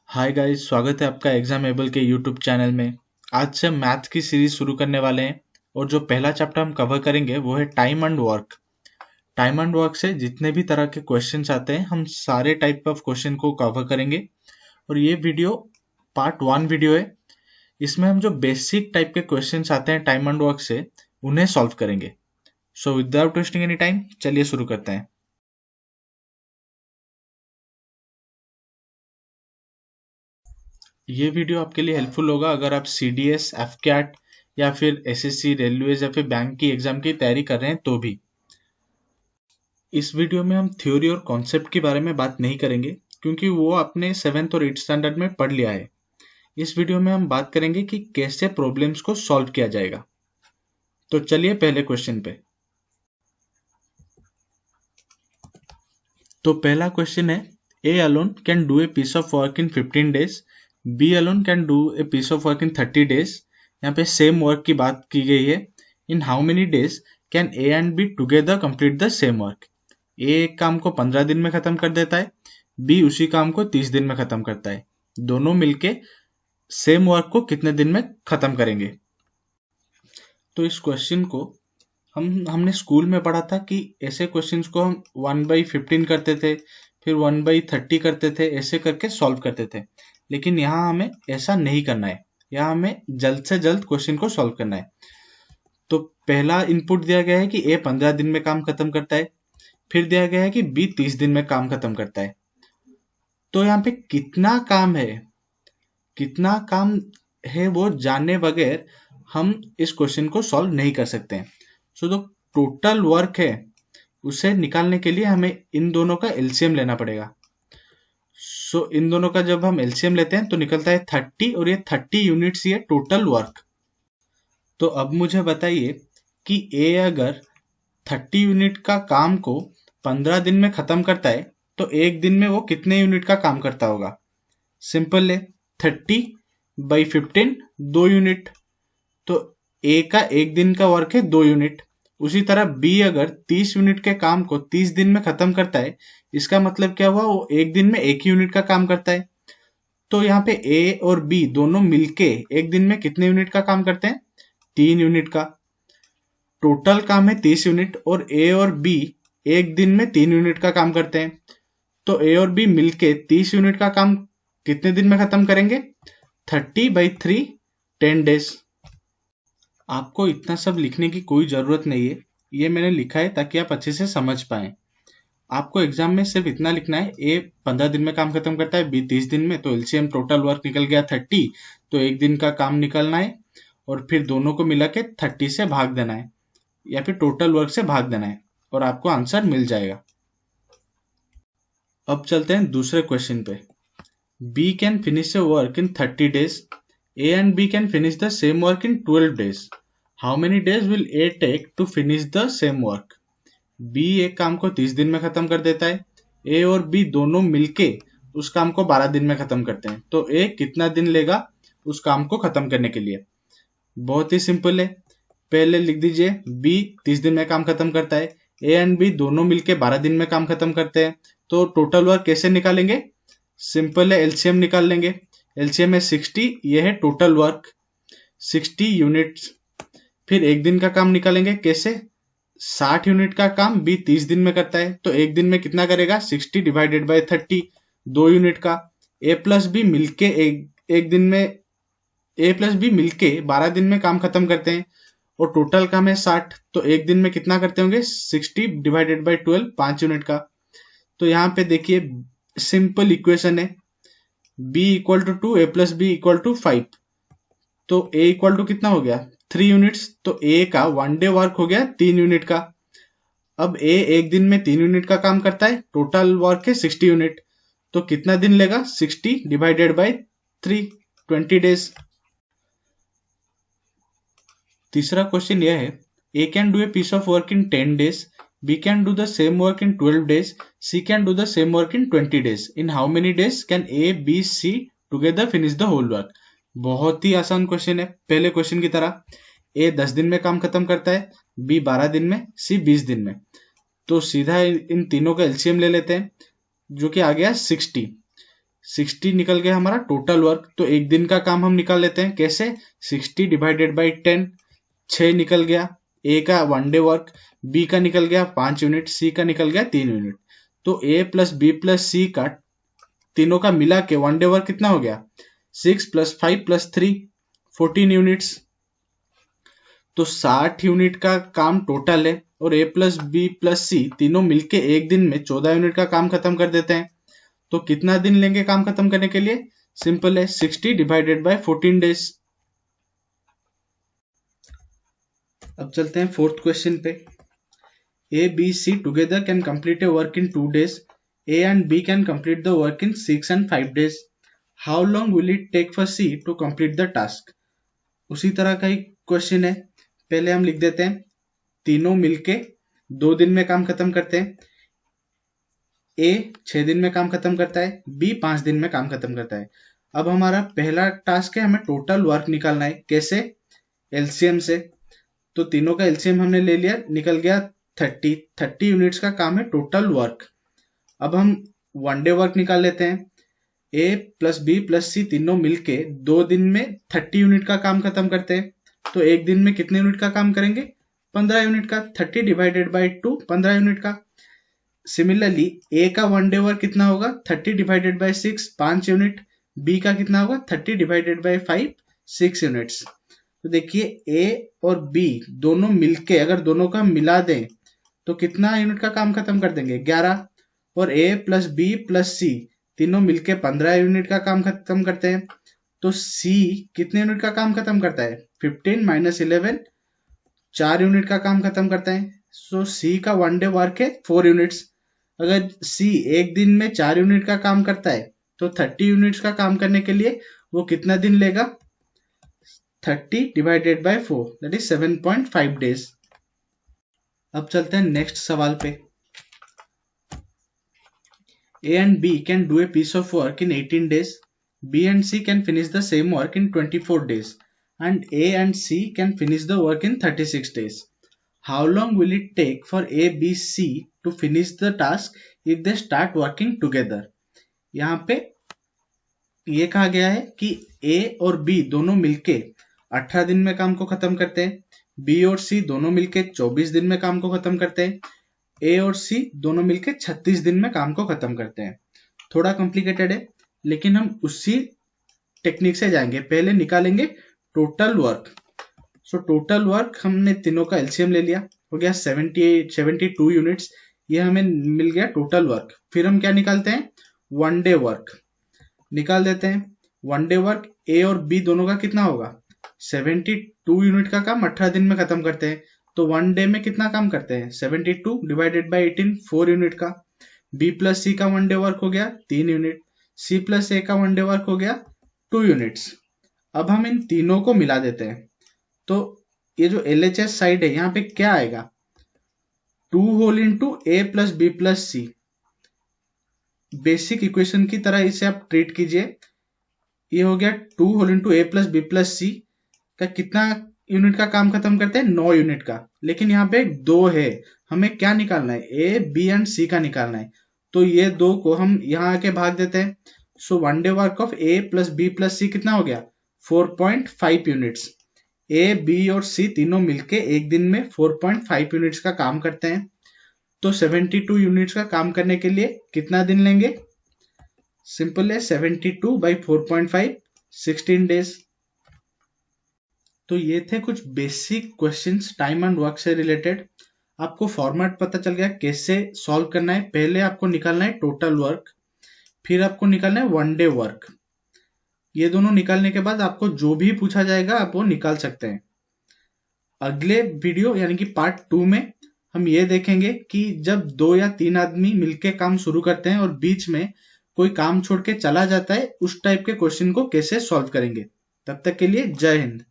Hi guys, स्वागत है आपका एग्जाम एबल के यूट्यूब चैनल में। आज से हम मैथ की सीरीज शुरू करने वाले हैं और जो पहला चैप्टर हम कवर करेंगे वो है time and work. Time and work से जितने भी तरह के क्वेश्चंस आते हैं हम सारे टाइप ऑफ क्वेश्चन को कवर करेंगे। और ये वीडियो पार्ट 1 वीडियो है। इसमें हम जो बेसिक टाइप के क्वेश्चंस आते हैं टाइम एंड वर्क से उन्हें सॉल्व करेंगे। So without wasting any time चलिए शुरू करते हैं। ये वीडियो आपके लिए हेल्पफुल होगा अगर आप सीडीएस, एफकैट या फिर एसएससी, रेलवेज या फिर बैंक की एग्जाम की तैयारी कर रहे हैं तो भी। इस वीडियो में हम थ्योरी और कॉन्सेप्ट के बारे में बात नहीं करेंगे क्योंकि वो आपने 7th और 8th स्टैंडर्ड में पढ़ लिया है। इस वीडियो में हम बात करेंगे कि कैसे प्रॉब्लम्स को सॉल्व किया जाएगा। तो चलिए पहले क्वेश्चन पे। तो पहला क्वेश्चन है, A alone can do a piece of work in 15 days, B alone can do a piece of work in 30 days. यहाँ पे सेम वर्क की बात की गई है। In how many days can A and B together complete the same work. A एक काम को 15 दिन में खत्म कर देता है, बी उसी काम को 30 दिन में खत्म करता है। दोनों मिलके सेम वर्क को कितने दिन में खत्म करेंगे। तो इस क्वेश्चन को हमने स्कूल में पढ़ा था कि ऐसे क्वेश्चंस को हम 1/15 करते थे, फिर 1/30 करते थे, ऐसे करके सॉल्व करते थे। लेकिन यहाँ हमें ऐसा नहीं करना है। यहाँ हमें जल्द से जल्द क्वेश्चन को सॉल्व करना है। तो पहला इनपुट दिया गया है कि ए 15 दिन में काम खत्म करता है, फिर दिया गया है कि बी 30 दिन में काम खत्म करता है। तो यहाँ पे कितना काम है वो जानने बगैर हम इस क्वेश्चन को सॉल्व नहीं कर सकते हैं। सो जो टोटल वर्क है उसे निकालने के लिए हमें इन दोनों का एलसीएम लेना पड़ेगा। सो इन दोनों का जब हम एलसीएम लेते हैं तो निकलता है 30 और ये 30 यूनिट्स ये टोटल वर्क। तो अब मुझे बताइए कि ए अगर 30 यूनिट का काम को 15 दिन में खत्म करता है तो एक दिन में वो कितने यूनिट का काम करता होगा। सिंपल है, 30/15 2 यूनिट। तो ए का एक दिन का वर्क है 2 यूनिट। उसी तरह बी अगर 30 यूनिट के काम को 30 दिन में खत्म करता है, इसका मतलब क्या हुआ, वो एक दिन में 1 यूनिट का काम करता है। तो यहाँ पे ए और बी दोनों मिलके एक दिन में कितने यूनिट का काम करते हैं, 3 यूनिट का। टोटल काम है 30 यूनिट और ए और बी एक दिन में 3 यूनिट का काम करते हैं। तो ए और बी मिलके 30 यूनिट का काम कितने दिन में खत्म करेंगे, 30/3 10 डेज। आपको इतना सब लिखने की कोई जरूरत नहीं है, ये मैंने लिखा है ताकि आप अच्छे से समझ पाए। आपको एग्जाम में सिर्फ इतना लिखना है, ए 15 दिन में काम खत्म करता है, बी 30 दिन में, तो एलसीएम टोटल वर्क निकल गया 30। तो एक दिन का काम निकलना है और फिर दोनों को मिला के 30 से भाग देना है या फिर टोटल वर्क से भाग देना है और आपको आंसर मिल जाएगा। अब चलते हैं दूसरे क्वेश्चन पे। B can finish a work in 30 days, A and B can finish the same work in 12 days. How many days will A take to finish the same work. B एक काम को 30 दिन में खत्म कर देता है, ए और बी दोनों मिलके उस काम को 12 दिन में खत्म करते हैं। तो ए कितना दिन लेगा उस काम को खत्म करने के लिए। बहुत ही सिंपल है, पहले लिख दीजिए बी 30 दिन में काम खत्म करता है, ए एंड बी दोनों मिलके 12 दिन में काम खत्म करते हैं। तो टोटल वर्क कैसे निकालेंगे, सिंपल है, एलसीएम निकाल लेंगे। एलसीएम है 60, ये है टोटल वर्क 60 यूनिट्स। फिर एक दिन का काम निकालेंगे, कैसे, 60 यूनिट का काम बी 30 दिन में करता है, तो एक दिन में कितना करेगा, 60/30 2 यूनिट का। ए प्लस बी मिलके एक दिन में ए प्लस बी मिलके 12 दिन में काम खत्म करते हैं और टोटल काम है 60, तो एक दिन में कितना करते होंगे, 60/12 5 यूनिट का। तो यहाँ पे देखिए सिंपल इक्वेशन है, b equal to 2, A plus B equal to 5। तो a इक्वल टू कितना हो गया, 3 यूनिट्स। तो a का 1 डे वर्क हो गया 3 यूनिट का। अब a एक दिन में 3 यूनिट का काम करता है, टोटल वर्क है 60 यूनिट। तो कितना दिन लेगा, 60/3 20 डेज। तीसरा क्वेश्चन यह है, A can do a piece of work in 10 days, B can do the same work in 12 days, C can do the same work in 20 days. In how many days can A B C together finish the whole work. बहुत ही आसान question है, पहले question की तरह। ए 10 दिन में काम खत्म करता है, बी 12 दिन में, सी 20 दिन में। तो सीधा इन तीनों का एलसीएम ले लेते हैं जो कि आ गया 60। 60 निकल गया हमारा टोटल वर्क। तो एक दिन का काम हम निकाल लेते हैं, कैसे? 60 डिवाइडेड बाई 10, 6 निकल गया। ए का 1 डे वर्क, बी का निकल गया 5 यूनिट, सी का निकल गया 3 यूनिट। तो ए प्लस बी प्लस सी का तीनों का मिला के 1 डे वर्क कितना हो गया? 6 प्लस 5 प्लस 3, 14 यूनिट्स। तो 60 यूनिट का काम टोटल है, और ए प्लस बी प्लस सी तीनों मिलके एक दिन में 14 यूनिट का काम खत्म कर देते हैं। तो कितना दिन लेंगे काम खत्म करने के लिए? सिंपल है, 60 डिवाइडेड बाय 14 डेज। अब चलते हैं फोर्थ क्वेश्चन पे। A B C together can complete a work in 2 days. A and B can complete the work in 6 and 5 days. How long will it take for C to complete the task? उसी तरह का ही question है। पहले हम लिख देते हैं, तीनों मिलके 2 दिन में काम खत्म करते हैं। A 6 दिन में काम खत्म करता है, B 5 दिन में काम खत्म करता है। अब हमारा पहला टास्क है, हमें टोटल वर्क निकालना है। कैसे? एलसीएम से। तो तीनों का एलसीएम हमने ले लिया, निकल गया 30 यूनिट्स का काम है टोटल वर्क। अब हम 1 डे वर्क निकाल लेते हैं। ए प्लस बी प्लस सी तीनों मिलके 2 दिन में 30 यूनिट का काम खत्म करते हैं। तो एक दिन में कितने यूनिट का काम करेंगे? 15 यूनिट का। 30 डिवाइडेड बाई 2, 15 यूनिट का। सिमिलरली ए का 1 डे वर्क कितना होगा? 30 डिवाइडेड बाई 6, 5 यूनिट। बी का कितना होगा? 30 डिवाइडेड बाई 5, 6 यूनिट्स। तो देखिए ए और बी दोनों मिलके अगर दोनों का मिला दें तो कितना यूनिट का काम खत्म कर देंगे? 11। और ए प्लस बी प्लस सी तीनों मिलके 15 यूनिट का काम खत्म करते हैं। तो सी कितने यूनिट का काम खत्म करता है? 15 माइनस 11, 4 यूनिट का काम खत्म करता है। सो सी का 1 डे वर्क है 4 यूनिट्स। अगर सी एक दिन में 4 यूनिट का काम करता है तो 30 यूनिट्स का काम करने के लिए वो कितना दिन लेगा? 30 divided by 4, that is 7.5 days. अब चलते हैं नेक्स्ट सवाल पे। A and B can do a piece of work in 18 days. B and C can finish the same work in 24 days. And A and C can finish the work in 36 days. How long will it take for A, B, C to finish the task if they start working together? यहाँ पे ये कहा गया है कि A और B दोनों मिलके 18 दिन में काम को खत्म करते हैं। B और C दोनों मिलके 24 दिन में काम को खत्म करते हैं। ए और सी दोनों मिलकर 36 दिन में काम को खत्म करते हैं। थोड़ा कॉम्प्लिकेटेड है, लेकिन हम उसी टेक्निक से जाएंगे। पहले निकालेंगे total work. So total work हमने तीनों का एलसीएम ले लिया, हो गया 72 यूनिट्स। ये हमें मिल गया टोटल वर्क। फिर हम क्या निकालते हैं? 1 डे वर्क निकाल देते हैं। 1 डे वर्क ए और बी दोनों का कितना होगा? 72 यूनिट का काम 18 दिन में खत्म करते हैं। तो 1 डे में कितना काम करते हैं? 72 डिवाइडेड बाई 18, 4 यूनिट का। बी प्लस सी का 1 डे वर्क हो गया 3 यूनिट। सी प्लस ए का 1 डे वर्क हो गया 2 यूनिट्स। अब हम इन तीनों को मिला देते हैं। तो ये जो LHS साइड है यहाँ पे क्या आएगा? 2 होल इंटू ए प्लस बी प्लस सी। बेसिक इक्वेशन की तरह इसे आप ट्रीट कीजिए। ये हो गया 2 होल इंटू ए प्लस बी प्लस सी का कितना यूनिट का काम खत्म करते हैं? 9 यूनिट का। लेकिन यहाँ पे 2 है, हमें क्या निकालना है? ए, बी एंड सी का निकालना है। तो ये 2 को हम यहाँ आके भाग देते हैं। So 1 day work of A plus B plus C कितना हो गया? 4.5 यूनिट्स। ए, बी और सी तीनों मिलके एक दिन में 4.5 यूनिट्स का काम करते हैं। तो 72 यूनिट्स का काम करने के लिए कितना दिन लेंगे? सिंपल है, 72 बाई 4.5, 16 डेज। तो ये थे कुछ basic questions time and work से रिलेटेड। आपको फॉर्मेट पता चल गया कैसे सॉल्व करना है। पहले आपको निकालना है टोटल वर्क, फिर आपको निकालना है 1 डे वर्क। ये दोनों निकालने के बाद आपको जो भी पूछा जाएगा आप वो निकाल सकते हैं। अगले वीडियो यानी कि पार्ट 2 में हम ये देखेंगे कि जब 2 या 3 आदमी मिलके काम शुरू करते हैं और बीच में कोई काम छोड़ के चला जाता है, उस टाइप के क्वेश्चन को कैसे सॉल्व करेंगे। तब तक के लिए जय हिंद।